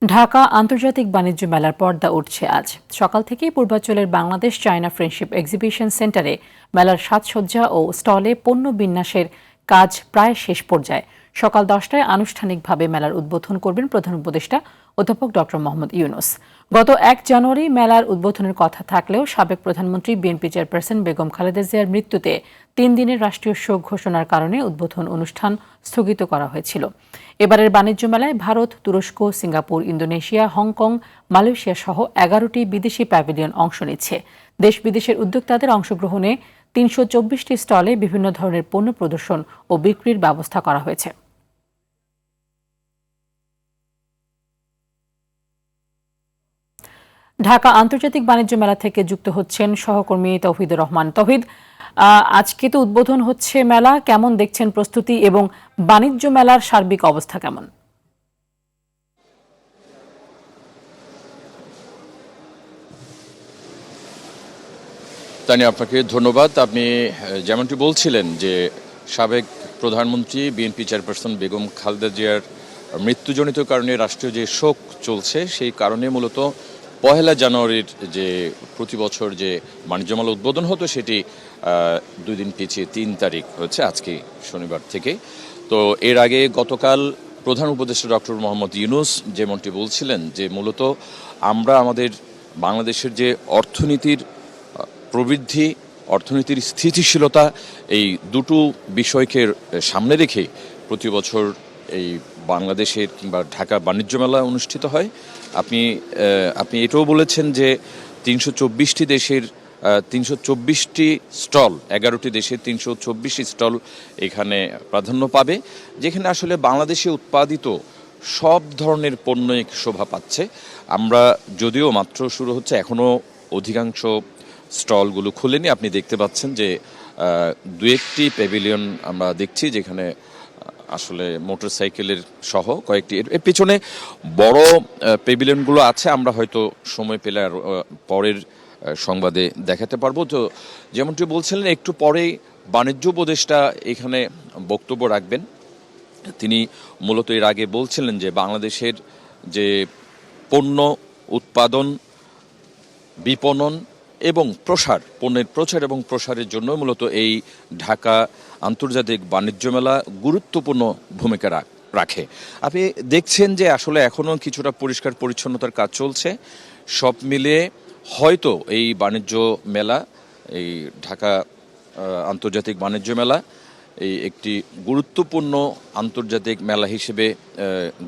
ঢাকা আন্তর্জাতিক বাণিজ্য মেলার পর্দা উঠছে আজ। সকাল থেকেই পূর্বাঞ্চলের বাংলাদেশ চায়না ফ্রেন্ডশিপ এক্সিবিশন সেন্টারে মেলার সাজসজ্জা ও স্টলে পণ্য বিন্যাসের কাজ প্রায় শেষ পর্যায়ে। সকাল 10টায় আনুষ্ঠানিকভাবে মেলার উদ্বোধন করবেন প্রধান উপদেষ্টা অধ্যাপক ড মোহাম্মদ ইউনূস। গত 1 জানুয়ারি মেলার উদ্বোধনের কথা থাকলেও সাবেক প্রধানমন্ত্রী বিএনপি চেয়ারপারসন বেগম খালেদা জিয়ার মৃত্যুতে 3 দিনের রাষ্ট্রীয় শোক ঘোষণার কারণে উদ্বোধন অনুষ্ঠান স্থগিত করা হয়েছিল। এবারের বাণিজ্য মেলায় ভারত, তুরস্ক, সিঙ্গাপুর, ইন্দোনেশিয়া, হংকং, মালয়েশিয়া সহ 11টি বিদেশি প্যাভিলিয়ন অংশ নিচ্ছে। দেশ বিদেশের উদ্যোক্তাদের অংশগ্রহণে 324টি স্টলে বিভিন্ন ধরনের পণ্য প্রদর্শন ও বিক্রির ব্যবস্থা করা হয়েছে। ঢাকা আন্তর্জাতিক বাণিজ্য মেলা থেকে যুক্ত হচ্ছেন সহকর্মী তৌহিদুর রহমান। তৌহিদ, আজকে তো উদ্বোধন হচ্ছে মেলা, কেমন দেখছেন প্রস্তুতি এবং বাণিজ্য মেলার সার্বিক অবস্থা কেমন? তানি, আপনাকে ধন্যবাদ। আপনি যেমনটি বলছিলেন যে সাবেক প্রধানমন্ত্রী বিএনপি চেয়ারপারসন বেগম খালেদা জিয়ার মৃত্যুজনিত কারণে রাষ্ট্রীয় যে শোক চলছে, সেই কারণে মূলত 1 জানুয়ারির যে প্রতি বছর যে বাণিজ্য মেলা উদ্বোধন হতো সেটি 2 দিন পিছিয়ে 3 তারিখ হচ্ছে আজকে শনিবার থেকে। তো এর আগে গতকাল প্রধান উপদেষ্টা ডক্টর মোহাম্মদ ইউনূস যেমনটি বলছিলেন যে মূলত আমরা আমাদের বাংলাদেশের যে অর্থনীতির প্রবৃদ্ধি, অর্থনীতির স্থিতিশীলতা, এই দুটো বিষয়কে সামনে রেখে প্রতি বছর এই বাংলাদেশের কিংবা ঢাকা বাণিজ্য মেলা অনুষ্ঠিত হয়। আপনি এটাও বলেছেন যে 324টি দেশের 324টি স্টল, 11টি দেশের 324টি স্টল এখানে প্রাধান্য পাবে, যেখানে আসলে বাংলাদেশে উৎপাদিত সব ধরনের পণ্য শোভা পাচ্ছে। আমরা যদিও মাত্র শুরু হচ্ছে, এখনও অধিকাংশ স্টলগুলো খুলেনি। আপনি দেখতে পাচ্ছেন যে 2-1টি প্যাভিলিয়ন আমরা দেখছি যেখানে আসলে মোটরসাইকেলের সহ কয়েকটি, এর পিছনে বড় প্যাভিলিয়নগুলো আছে। আমরা হয়তো সময় পেলে আর পরের সংবাদে দেখাতে পারবো। তো যেমনটি বলছিলেন, একটু পরেই বাণিজ্য উপদেষ্টা এখানে বক্তব্য রাখবেন। তিনি মূলত এর আগে বলছিলেন যে বাংলাদেশের যে পণ্য উৎপাদন, বিপণন এবং প্রসার, পণ্যের প্রচার এবং প্রসারের জন্য মূলত এই ঢাকা আন্তর্জাতিক বাণিজ্য মেলা গুরুত্বপূর্ণ ভূমিকা রাখে। আপনি দেখছেন যে আসলে এখনও কিছুটা পরিষ্কার পরিচ্ছন্নতার কাজ চলছে। সব মিলিয়ে হয়তো এই বাণিজ্য মেলা, এই ঢাকা আন্তর্জাতিক বাণিজ্য মেলা এই একটি গুরুত্বপূর্ণ আন্তর্জাতিক মেলা হিসেবে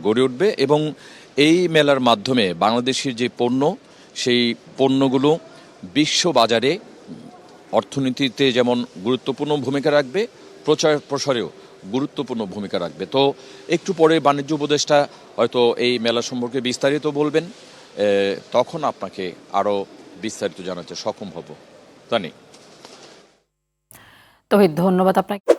গড়ে উঠবে এবং এই মেলার মাধ্যমে বাংলাদেশের যে পণ্য, সেই পণ্যগুলো বিশ্ব বাজারে অর্থনীতিতে যেমন গুরুত্বপূর্ণ ভূমিকা রাখবে, প্রচার প্রসারেও গুরুত্বপূর্ণ ভূমিকা রাখবে। তো একটু পরে বাণিজ্য উপদেষ্টা হয়তো এই মেলা সম্পর্কে বিস্তারিত বলবেন, তখন আপনাকে আরও বিস্তারিত জানাতে সক্ষম হব। তানি। তৌহিদ, ধন্যবাদ আপনাকে।